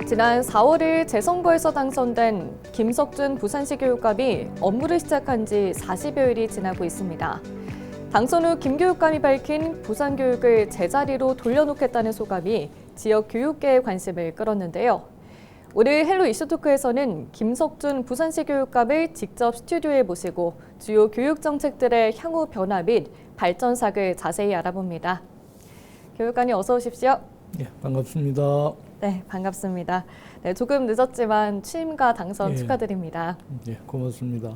지난 4월일 재선거에서 당선된 김석준 부산시 교육감이 업무를 시작한 지 40여일이 지나고 있습니다. 당선 후 김 교육감이 밝힌 부산 교육을 제자리로 돌려놓겠다는 소감이 지역 교육계의 관심을 끌었는데요. 오늘 헬로 이슈토크에서는 김석준 부산시 교육감을 직접 스튜디오에 모시고 주요 교육 정책들의 향후 변화 및 발전사를 자세히 알아봅니다. 교육관님 어서 오십시오. 예, 반갑습니다. 네, 반갑습니다. 네, 조금 늦었지만 취임과 당선 예. 축하드립니다. 예, 고맙습니다.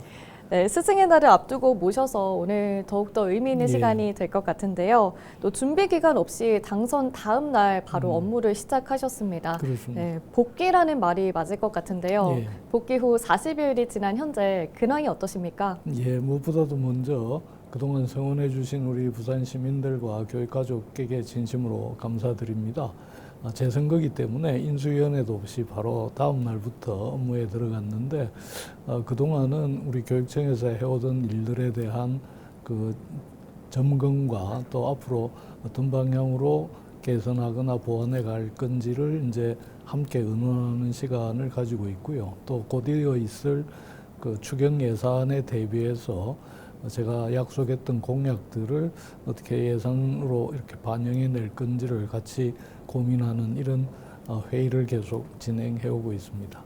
네, 스승의 날을 앞두고 모셔서 오늘 더욱더 의미 있는 시간이 될 것 같은데요. 또 준비 기간 없이 당선 다음 날 바로 업무를 시작하셨습니다. 그렇습니다. 네, 복귀라는 말이 맞을 것 같은데요. 예. 복귀 후 40여일이 지난 현재 근황이 어떠십니까? 예, 무엇보다도 먼저 그동안 성원해 주신 우리 부산 시민들과 교육가족에게 진심으로 감사드립니다. 재선거기 때문에 인수위원회도 없이 바로 다음 날부터 업무에 들어갔는데 그동안은 우리 교육청에서 해오던 일들에 대한 그 점검과 또 앞으로 어떤 방향으로 개선하거나 보완해 갈 건지를 이제 함께 의논하는 시간을 가지고 있고요. 또 곧이어 있을 그 추경 예산에 대비해서 제가 약속했던 공약들을 어떻게 예산으로 이렇게 반영해 낼 건지를 같이 고민하는 이런 회의를 계속 진행해 오고 있습니다.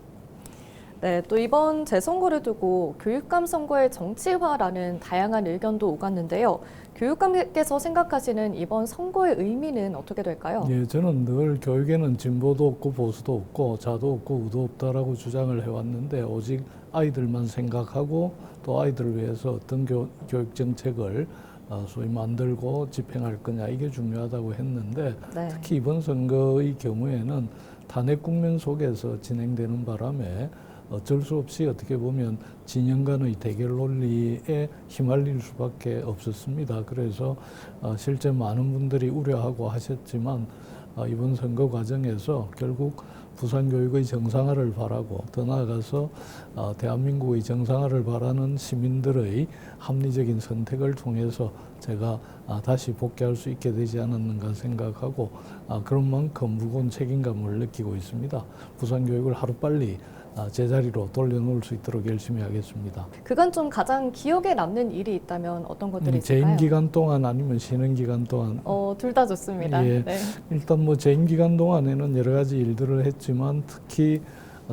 네, 또 이번 재선거를 두고 교육감 선거의 정치화라는 다양한 의견도 오갔는데요. 교육감께서 생각하시는 이번 선거의 의미는 어떻게 될까요? 예, 저는 늘 교육에는 진보도 없고 보수도 없고 좌도 없고 우도 없다라고 주장을 해왔는데 오직 아이들만 생각하고 또 아이들을 위해서 어떤 교육 정책을 소위 만들고 집행할 거냐 이게 중요하다고 했는데 네. 특히 이번 선거의 경우에는 탄핵 국면 속에서 진행되는 바람에 어쩔 수 없이 어떻게 보면 진영 간의 대결 논리에 휘말릴 수밖에 없었습니다. 그래서 실제 많은 분들이 우려하고 하셨지만 이번 선거 과정에서 결국 부산 교육의 정상화를 바라고 더 나아가서 대한민국의 정상화를 바라는 시민들의 합리적인 선택을 통해서 제가 다시 복귀할 수 있게 되지 않았는가 생각하고 그런 만큼 무거운 책임감을 느끼고 있습니다. 부산 교육을 하루빨리 제자리로 돌려놓을 수 있도록 열심히 하겠습니다. 그간 좀 가장 기억에 남는 일이 있다면 어떤 것들이 있을까요? 재임 기간 동안 아니면 쉬는 기간 동안? 둘 다 좋습니다. 예, 네. 일단 뭐 재임 기간 동안에는 여러 가지 일들을 했지만 특히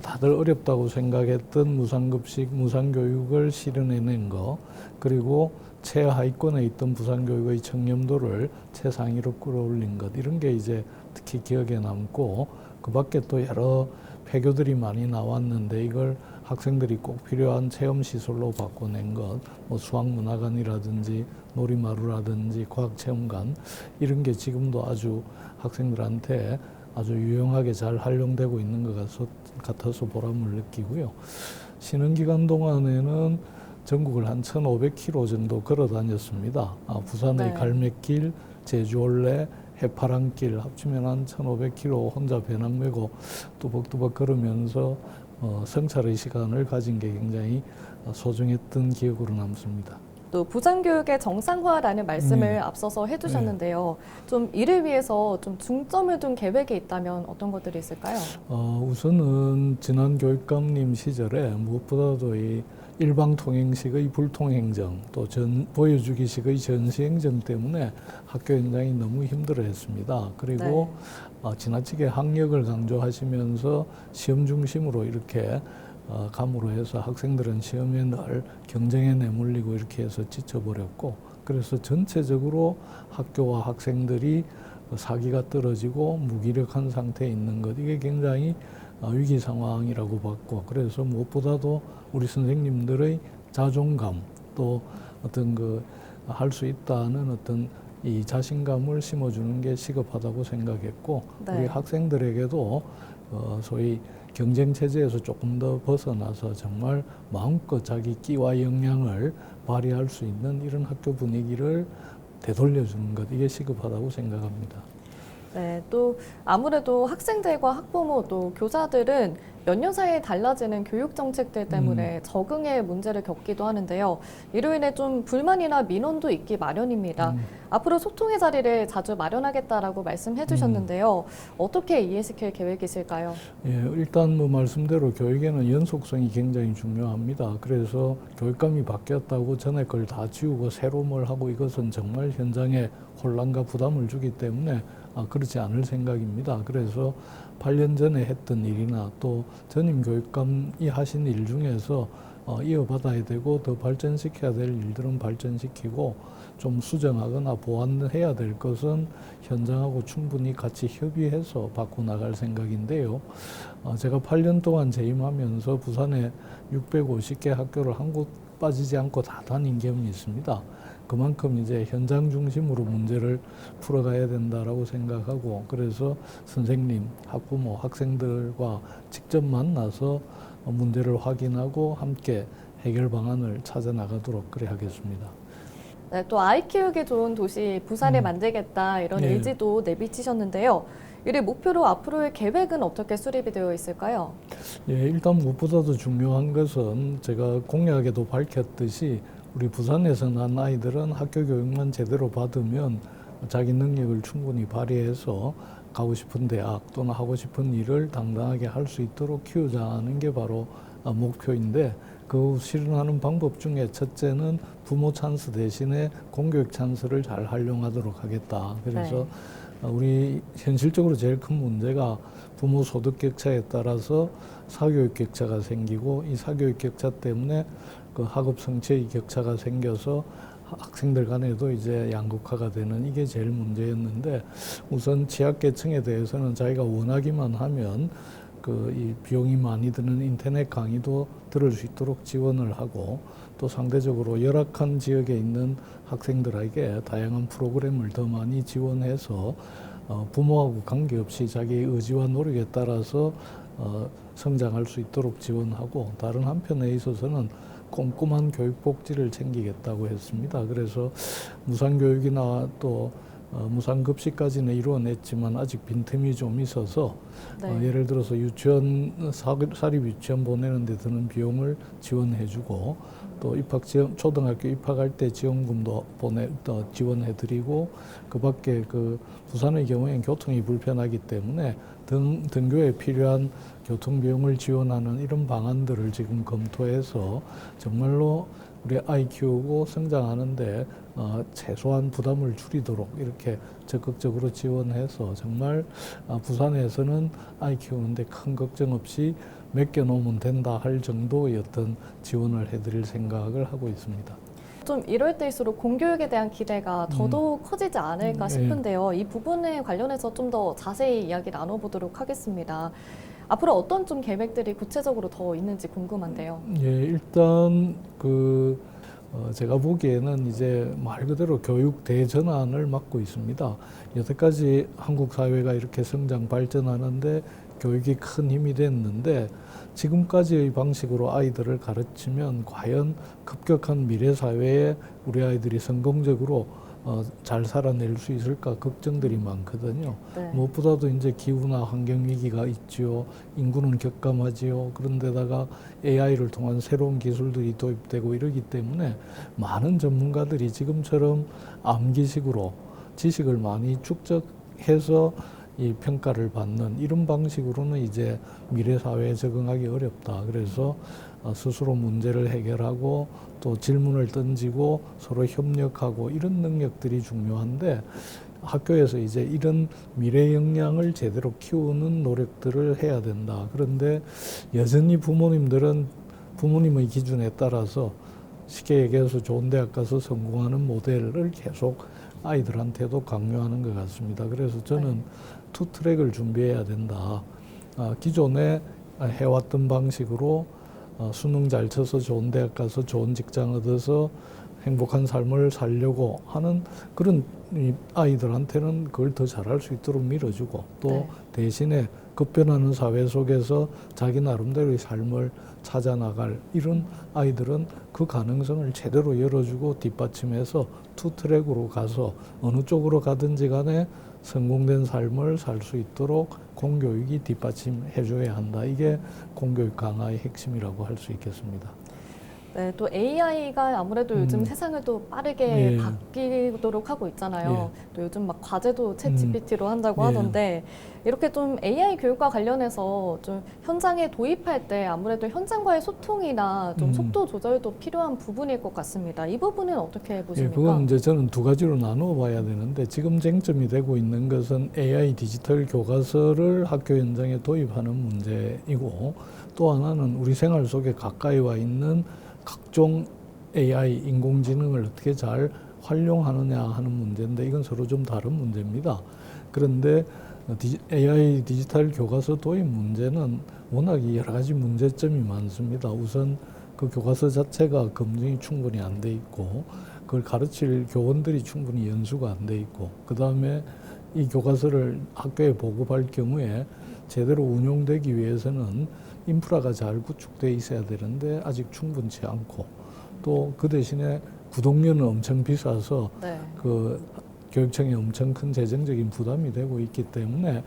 다들 어렵다고 생각했던 무상급식, 무상교육을 실현해낸 거, 그리고 최하위권에 있던 부산교육의 청렴도를 최상위로 끌어올린 것, 이런 게 이제 특히 기억에 남고, 그 밖에 또 여러 폐교들이 많이 나왔는데 이걸 학생들이 꼭 필요한 체험시설로 바꿔낸 것, 뭐 수학문화관이라든지 놀이마루라든지 과학체험관, 이런 게 지금도 아주 학생들한테 아주 유용하게 잘 활용되고 있는 것 같아서 보람을 느끼고요. 쉬는 기간 동안에는 전국을 한 1,500km 정도 걸어 다녔습니다. 부산의 네. 갈매길, 제주올레, 해파랑길 합치면 한 1,500km 혼자 배낭 메고 뚜벅뚜벅 걸으면서 성찰의 시간을 가진 게 굉장히 소중했던 기억으로 남습니다. 또 부산교육의 정상화라는 말씀을 앞서서 해주셨는데요. 좀 이를 위해서 좀 중점을 둔 계획이 있다면 어떤 것들이 있을까요? 우선은 지난 교육감님 시절에 무엇보다도 이 일방통행식의 불통행정, 또 보여주기식의 전시행정 때문에 학교 현장이 너무 힘들어했습니다. 그리고 지나치게 학력을 강조하시면서 시험 중심으로 이렇게 감으로 해서 학생들은 시험에 늘 경쟁에 내몰리고 이렇게 해서 지쳐버렸고, 그래서 전체적으로 학교와 학생들이 사기가 떨어지고 무기력한 상태에 있는 것, 이게 굉장히 위기 상황이라고 봤고, 그래서 무엇보다도 우리 선생님들의 자존감, 또 어떤 할 수 있다는 어떤 이 자신감을 심어주는 게 시급하다고 생각했고, 네. 우리 학생들에게도 소위 경쟁 체제에서 조금 더 벗어나서 정말 마음껏 자기 끼와 역량을 발휘할 수 있는 이런 학교 분위기를 되돌려주는 것, 이게 시급하다고 생각합니다. 네, 또 아무래도 학생들과 학부모 또 교사들은 몇 년 사이에 달라지는 교육 정책들 때문에 적응에 문제를 겪기도 하는데요. 이로 인해 좀 불만이나 민원도 있기 마련입니다. 앞으로 소통의 자리를 자주 마련하겠다라고 말씀해 주셨는데요. 어떻게 이해시킬 계획이실까요? 예, 일단 뭐 말씀대로 교육에는 연속성이 굉장히 중요합니다. 그래서 교육감이 바뀌었다고 전에 걸 다 지우고 새로 뭘 하고 이것은 정말 현장에 혼란과 부담을 주기 때문에 그렇지 않을 생각입니다. 그래서 8년 전에 했던 일이나 또 전임 교육감이 하신 일 중에서 이어받아야 되고 더 발전시켜야 될 일들은 발전시키고 좀 수정하거나 보완해야 될 것은 현장하고 충분히 같이 협의해서 바꿔나갈 생각인데요. 제가 8년 동안 재임하면서 부산에 650개 학교를 한 곳 빠지지 않고 다 다닌 경험이 있습니다. 그만큼 이제 현장 중심으로 문제를 풀어가야 된다라고 생각하고 그래서 선생님, 학부모, 학생들과 직접 만나서 문제를 확인하고 함께 해결 방안을 찾아 나가도록 그래 하겠습니다. 네, 또 아이 키우기 좋은 도시 부산을 만들겠다 이런 네. 의지도 내비치셨는데요. 이를 목표로 앞으로의 계획은 어떻게 수립이 되어 있을까요? 예, 일단 무엇보다도 중요한 것은 제가 공약에도 밝혔듯이 우리 부산에서 난 아이들은 학교 교육만 제대로 받으면 자기 능력을 충분히 발휘해서 가고 싶은 대학 또는 하고 싶은 일을 당당하게 할 수 있도록 키우자는 게 바로 목표인데 그 실현하는 방법 중에 첫째는 부모 찬스 대신에 공교육 찬스를 잘 활용하도록 하겠다. 그래서 우리 현실적으로 제일 큰 문제가 부모 소득 격차에 따라서 사교육 격차가 생기고 이 사교육 격차 때문에 그 학업 성취의 격차가 생겨서 학생들 간에도 이제 양극화가 되는 이게 제일 문제였는데 우선 취약계층에 대해서는 자기가 원하기만 하면 그 이 비용이 많이 드는 인터넷 강의도 들을 수 있도록 지원을 하고 또 상대적으로 열악한 지역에 있는 학생들에게 다양한 프로그램을 더 많이 지원해서 부모하고 관계없이 자기의 의지와 노력에 따라서 성장할 수 있도록 지원하고 다른 한편에 있어서는 꼼꼼한 교육복지를 챙기겠다고 했습니다. 그래서 무상교육이나 또 무상급식까지는 이루어냈지만 아직 빈틈이 좀 있어서 예를 들어서 유치원 사립 유치원 보내는 데 드는 비용을 지원해주고 또 초등학교 입학할 때 지원금도 지원해드리고 그밖에 그 부산의 경우에는 교통이 불편하기 때문에 등교에 필요한 교통 비용을 지원하는 이런 방안들을 지금 검토해서 정말로 우리 아이 키우고 성장하는데 최소한 부담을 줄이도록 이렇게 적극적으로 지원해서 정말 부산에서는 아이 키우는데 큰 걱정 없이 맡겨놓으면 된다 할 정도의 어떤 지원을 해드릴 생각을 하고 있습니다. 좀 이럴 때일수록 공교육에 대한 기대가 더더욱 커지지 않을까 싶은데요. 이 부분에 관련해서 좀 더 자세히 이야기 나눠보도록 하겠습니다. 앞으로 어떤 좀 계획들이 구체적으로 더 있는지 궁금한데요. 예, 일단 제가 보기에는 이제 말 그대로 교육 대전환을 맡고 있습니다. 여태까지 한국 사회가 이렇게 성장 발전하는데 교육이 큰 힘이 됐는데 지금까지의 방식으로 아이들을 가르치면 과연 급격한 미래 사회에 우리 아이들이 성공적으로 잘 살아낼 수 있을까 걱정들이 많거든요. 무엇보다도 이제 기후나 환경 위기가 있지요. 인구는 격감하지요. 그런데다가 AI를 통한 새로운 기술들이 도입되고 이러기 때문에 많은 전문가들이 지금처럼 암기식으로 지식을 많이 축적해서 이 평가를 받는 이런 방식으로는 이제 미래 사회에 적응하기 어렵다. 그래서 스스로 문제를 해결하고 또 질문을 던지고 서로 협력하고 이런 능력들이 중요한데 학교에서 이제 이런 미래 역량을 제대로 키우는 노력들을 해야 된다. 그런데 여전히 부모님들은 부모님의 기준에 따라서 쉽게 얘기해서 좋은 대학 가서 성공하는 모델을 계속 아이들한테도 강요하는 것 같습니다. 그래서 저는 투 트랙을 준비해야 된다. 기존에 해왔던 방식으로 수능 잘 쳐서 좋은 대학 가서 좋은 직장 얻어서 행복한 삶을 살려고 하는 그런 이 아이들한테는 그걸 더 잘할 수 있도록 밀어주고 또 네. 대신에 급변하는 사회 속에서 자기 나름대로의 삶을 찾아 나갈 이런 아이들은 그 가능성을 제대로 열어주고 뒷받침해서 투트랙으로 가서 어느 쪽으로 가든지 간에 성공된 삶을 살 수 있도록 공교육이 뒷받침해 줘야 한다. 이게 공교육 강화의 핵심이라고 할 수 있겠습니다. 네, 또 AI가 아무래도 요즘 세상을 또 빠르게 예. 바뀌도록 하고 있잖아요. 또 요즘 막 과제도 챗 음. GPT로 한다고 예. 하던데 이렇게 좀 AI 교육과 관련해서 좀 현장에 도입할 때 아무래도 현장과의 소통이나 좀 속도 조절도 필요한 부분일 것 같습니다. 이 부분은 어떻게 예, 보십니까? 그건 이제 저는 두 가지로 나누어 봐야 되는데 지금 쟁점이 되고 있는 것은 AI 디지털 교과서를 학교 현장에 도입하는 문제이고 또 하나는 우리 생활 속에 가까이 와 있는 각종 AI 인공지능을 어떻게 잘 활용하느냐 하는 문제인데 이건 서로 좀 다른 문제입니다. 그런데 AI 디지털 교과서 도입 문제는 워낙 여러 가지 문제점이 많습니다. 우선 그 교과서 자체가 검증이 충분히 안 돼 있고 그걸 가르칠 교원들이 충분히 연수가 안 돼 있고 그 다음에 이 교과서를 학교에 보급할 경우에 제대로 운용되기 위해서는 인프라가 잘 구축돼 있어야 되는데 아직 충분치 않고 또 그 대신에 구독료는 엄청 비싸서 네. 그 교육청에 엄청 큰 재정적인 부담이 되고 있기 때문에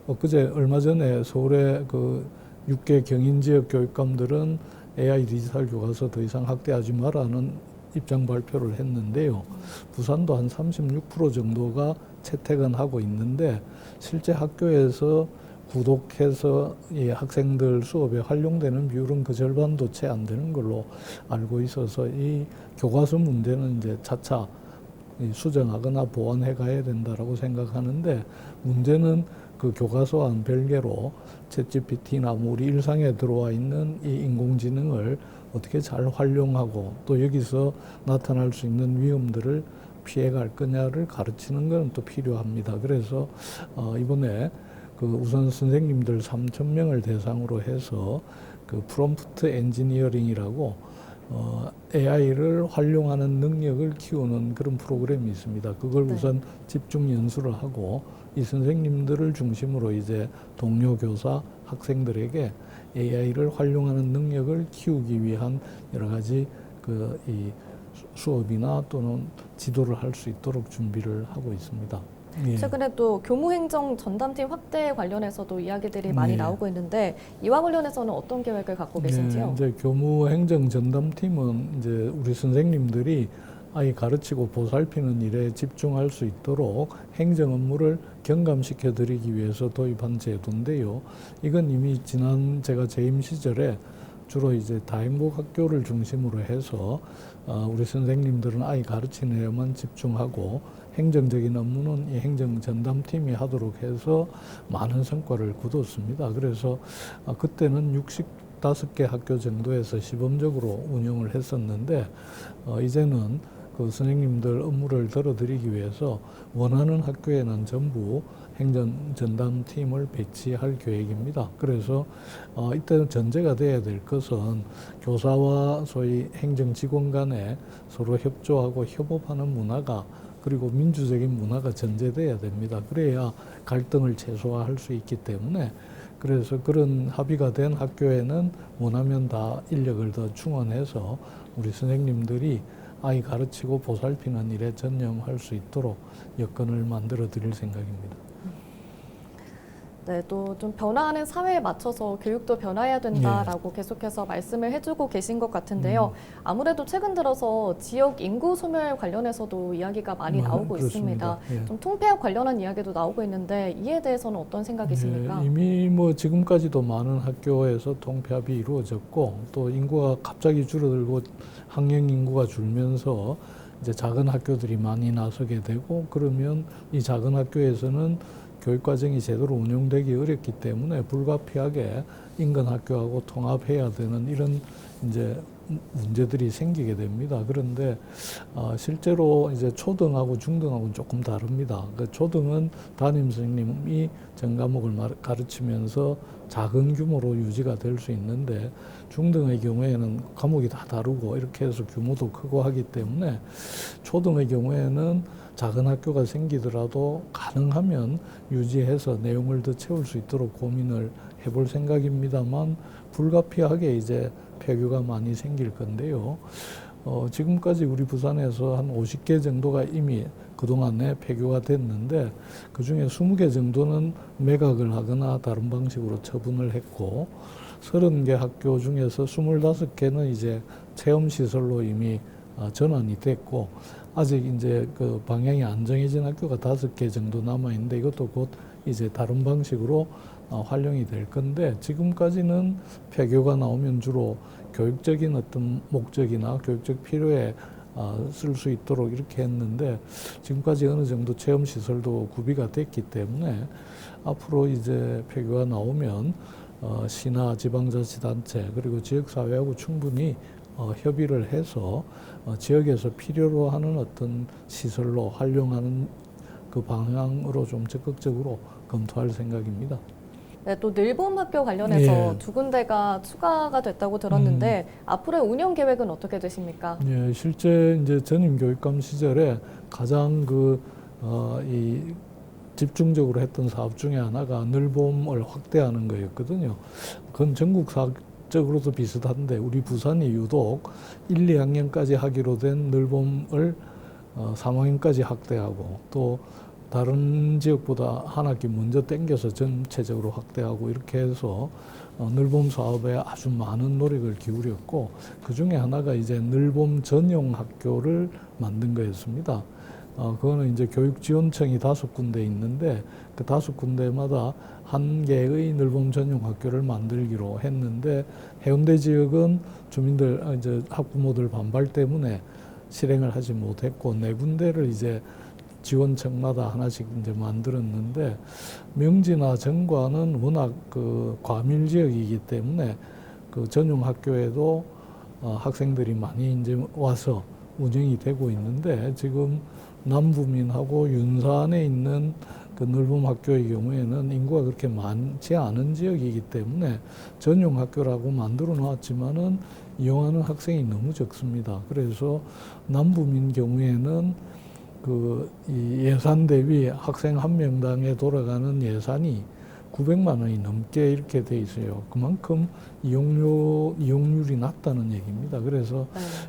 엊그제 얼마 전에 서울의 그 6개 경인 지역 교육감들은 AI 디지털 교과서 더 이상 확대하지 마라는 입장 발표를 했는데요. 부산도 한 36% 정도가 채택은 하고 있는데 실제 학교에서 구독해서 이 학생들 수업에 활용되는 비율은 그 절반도 채 안 되는 걸로 알고 있어서 이 교과서 문제는 이제 차차 수정하거나 보완해 가야 된다라고 생각하는데 문제는 그 교과서와는 별개로 챗GPT나 뭐 우리 일상에 들어와 있는 이 인공지능을 어떻게 잘 활용하고 또 여기서 나타날 수 있는 위험들을 피해갈 거냐를 가르치는 건 또 필요합니다. 그래서 이번에 그 우선 선생님들 3,000명을 대상으로 해서 그 프롬프트 엔지니어링이라고 AI를 활용하는 능력을 키우는 그런 프로그램이 있습니다. 그걸 네. 우선 집중 연수를 하고 이 선생님들을 중심으로 이제 동료 교사, 학생들에게 AI를 활용하는 능력을 키우기 위한 여러 가지 그 이 수업이나 또는 지도를 할 수 있도록 준비를 하고 있습니다. 예. 최근에 또 교무행정 전담팀 확대 관련해서도 이야기들이 많이 네. 나오고 있는데 이와 관련해서는 어떤 계획을 갖고 계신지요? 네, 이제 교무행정 전담팀은 이제 우리 선생님들이 아이 가르치고 보살피는 일에 집중할 수 있도록 행정 업무를 경감시켜 드리기 위해서 도입한 제도인데요. 이건 이미 지난 제가 재임 시절에 주로 이제 다행복 학교를 중심으로 해서 우리 선생님들은 아이 가르치는 데만 집중하고 행정적인 업무는 이 행정 전담팀이 하도록 해서 많은 성과를 거뒀습니다. 그래서 그때는 65개 학교 정도에서 시범적으로 운영을 했었는데 이제는 그 선생님들 업무를 덜어드리기 위해서 원하는 학교에는 전부 행정 전담팀을 배치할 계획입니다. 그래서 이때는 전제가 돼야 될 것은 교사와 소위 행정 직원 간에 서로 협조하고 협업하는 문화가 그리고 민주적인 문화가 전제돼야 됩니다. 그래야 갈등을 최소화할 수 있기 때문에 그래서 그런 합의가 된 학교에는 원하면 다 인력을 더 충원해서 우리 선생님들이 아이 가르치고 보살피는 일에 전념할 수 있도록 여건을 만들어 드릴 생각입니다. 네, 또 좀 변화하는 사회에 맞춰서 교육도 변화해야 된다라고 계속해서 말씀을 해주고 계신 것 같은데요. 아무래도 최근 들어서 지역 인구 소멸 관련해서도 이야기가 많이 나오고 그렇습니다. 있습니다. 예. 좀 통폐합 관련한 이야기도 나오고 있는데 이에 대해서는 어떤 생각이십니까? 예, 이미 뭐 지금까지도 많은 학교에서 통폐합이 이루어졌고 또 인구가 갑자기 줄어들고 학령 인구가 줄면서 이제 작은 학교들이 많이 나서게 되고 그러면 이 작은 학교에서는 교육과정이 제대로 운영되기 어렵기 때문에 불가피하게 인근 학교하고 통합해야 되는 이런 이제 문제들이 생기게 됩니다. 그런데 실제로 이제 초등하고 중등하고는 조금 다릅니다. 그 초등은 담임 선생님이 전 과목을 가르치면서 작은 규모로 유지가 될 수 있는데 중등의 경우에는 과목이 다 다르고 이렇게 해서 규모도 크고 하기 때문에 초등의 경우에는 작은 학교가 생기더라도 가능하면 유지해서 내용을 더 채울 수 있도록 고민을 해볼 생각입니다만 불가피하게 이제 폐교가 많이 생길 건데요. 지금까지 우리 부산에서 한 50개 정도가 이미 그동안에 폐교가 됐는데 그중에 20개 정도는 매각을 하거나 다른 방식으로 처분을 했고 30개 학교 중에서 25개는 이제 체험시설로 이미 전환이 됐고 아직 이제 그 방향이 안 정해진 학교가 5개 정도 남아있는데 이것도 곧 이제 다른 방식으로 활용이 될 건데 지금까지는 폐교가 나오면 주로 교육적인 어떤 목적이나 교육적 필요에 쓸 수 있도록 이렇게 했는데 지금까지 어느 정도 체험시설도 구비가 됐기 때문에 앞으로 이제 폐교가 나오면 시나 지방자치단체 그리고 지역사회하고 충분히 협의를 해서 지역에서 필요로 하는 어떤 시설로 활용하는 그 방향으로 좀 적극적으로 검토할 생각입니다. 네, 또 늘봄학교 관련해서 예. 2군데가 추가가 됐다고 들었는데 앞으로의 운영 계획은 어떻게 되십니까? 예, 실제 이제 전임 교육감 시절에 가장 이 집중적으로 했던 사업 중에 하나가 늘봄을 확대하는 거였거든요. 그건 전국 사적으로도 비슷한데 우리 부산이 유독 1, 2학년까지 하기로 된 늘봄을 3학년까지 확대하고 또 다른 지역보다 한 학기 먼저 땡겨서 전체적으로 확대하고 이렇게 해서 늘봄 사업에 아주 많은 노력을 기울였고 그 중에 하나가 이제 늘봄 전용 학교를 만든 거였습니다. 그거는 이제 교육지원청이 5군데 있는데 그 5군데마다 한 개의 늘봄 전용 학교를 만들기로 했는데 해운대 지역은 주민들 이제 학부모들 반발 때문에 실행을 하지 못했고 4군데를 이제 지원청마다 하나씩 이제 만들었는데 명지나 정과는 워낙 그 과밀 지역이기 때문에 그 전용 학교에도 학생들이 많이 이제 와서 운영이 되고 있는데 지금 남부민하고 윤산에 있는 그 늘봄 학교의 경우에는 인구가 그렇게 많지 않은 지역이기 때문에 전용 학교라고 만들어 놨지만은 이용하는 학생이 너무 적습니다. 그래서 남부민 경우에는 이 예산 대비 학생 한 명당에 돌아가는 예산이 900만 원이 넘게 이렇게 돼 있어요. 그만큼 이용률이 낮다는 얘기입니다. 그래서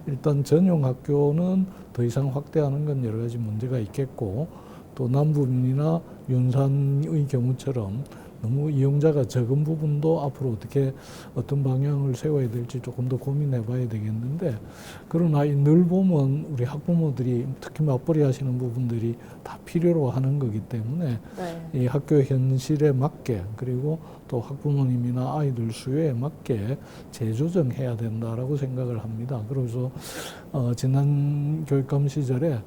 일단 전용 학교는 더 이상 확대하는 건 여러 가지 문제가 있겠고 또 남부민이나 윤산의 경우처럼 너무 이용자가 적은 부분도 앞으로 어떤 방향을 세워야 될지 조금 더 고민해 봐야 되겠는데 그러나 이 늘봄은 우리 학부모들이 특히 맞벌이 하시는 부분들이 다 필요로 하는 거기 때문에 이 학교 현실에 맞게 그리고 또 학부모님이나 아이들 수요에 맞게 재조정해야 된다라고 생각을 합니다. 그래서 지난 교육감 시절에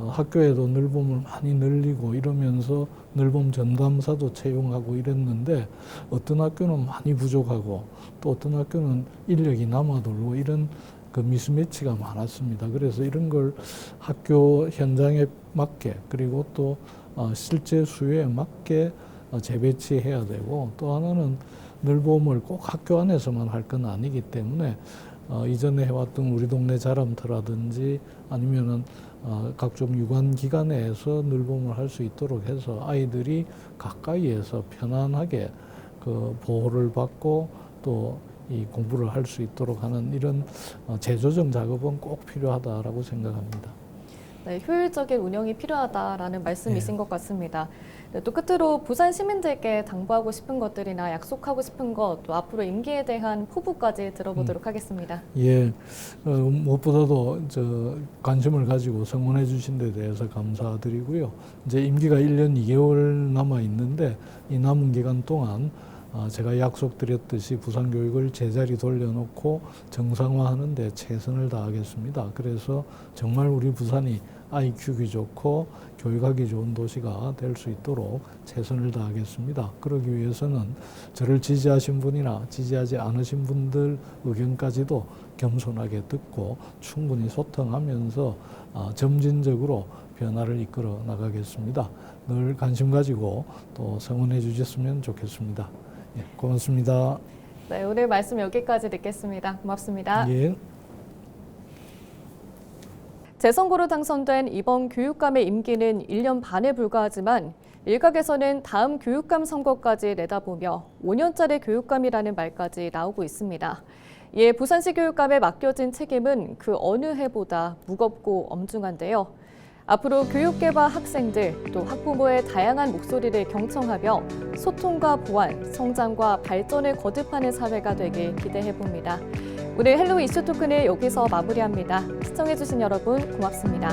학교에도 늘봄을 많이 늘리고 이러면서 늘봄 전담사도 채용하고 이랬는데 어떤 학교는 많이 부족하고 또 어떤 학교는 인력이 남아돌고 이런 그 미스매치가 많았습니다. 그래서 이런 걸 학교 현장에 맞게 그리고 또 실제 수요에 맞게 재배치해야 되고 또 하나는 늘봄을 꼭 학교 안에서만 할 건 아니기 때문에 이전에 해왔던 우리 동네 자람터라든지 아니면은 각종 유관기관에서 늘봄을 할 수 있도록 해서 아이들이 가까이에서 편안하게 그 보호를 받고 또 이 공부를 할 수 있도록 하는 이런 재조정 작업은 꼭 필요하다라고 생각합니다. 네, 효율적인 운영이 필요하다라는 말씀이신 것 같습니다. 네, 또 끝으로 부산 시민들께 당부하고 싶은 것들이나 약속하고 싶은 것, 또 앞으로 임기에 대한 포부까지 들어보도록 하겠습니다. 예, 무엇보다도 관심을 가지고 성원해 주신 데 대해서 감사드리고요. 이제 임기가 1년 2개월 남아 있는데 이 남은 기간 동안 제가 약속드렸듯이 부산교육을 제자리 돌려놓고 정상화하는 데 최선을 다하겠습니다. 그래서 정말 우리 부산이 IQ가 좋고 교육하기 좋은 도시가 될 수 있도록 최선을 다하겠습니다. 그러기 위해서는 저를 지지하신 분이나 지지하지 않으신 분들 의견까지도 겸손하게 듣고 충분히 소통하면서 점진적으로 변화를 이끌어 나가겠습니다. 늘 관심 가지고 또 성원해 주셨으면 좋겠습니다. 예, 고맙습니다. 네, 오늘 말씀 여기까지 듣겠습니다. 고맙습니다. 예. 재선거로 당선된 이번 교육감의 임기는 1년 반에 불과하지만 일각에서는 다음 교육감 선거까지 내다보며 5년짜리 교육감이라는 말까지 나오고 있습니다. 이에 부산시 교육감에 맡겨진 책임은 그 어느 해보다 무겁고 엄중한데요. 앞으로 교육계와 학생들 또 학부모의 다양한 목소리를 경청하며 소통과 보완, 성장과 발전을 거듭하는 사회가 되길 기대해봅니다. 오늘 헬로 이슈 토크는 여기서 마무리합니다. 시청해주신 여러분 고맙습니다.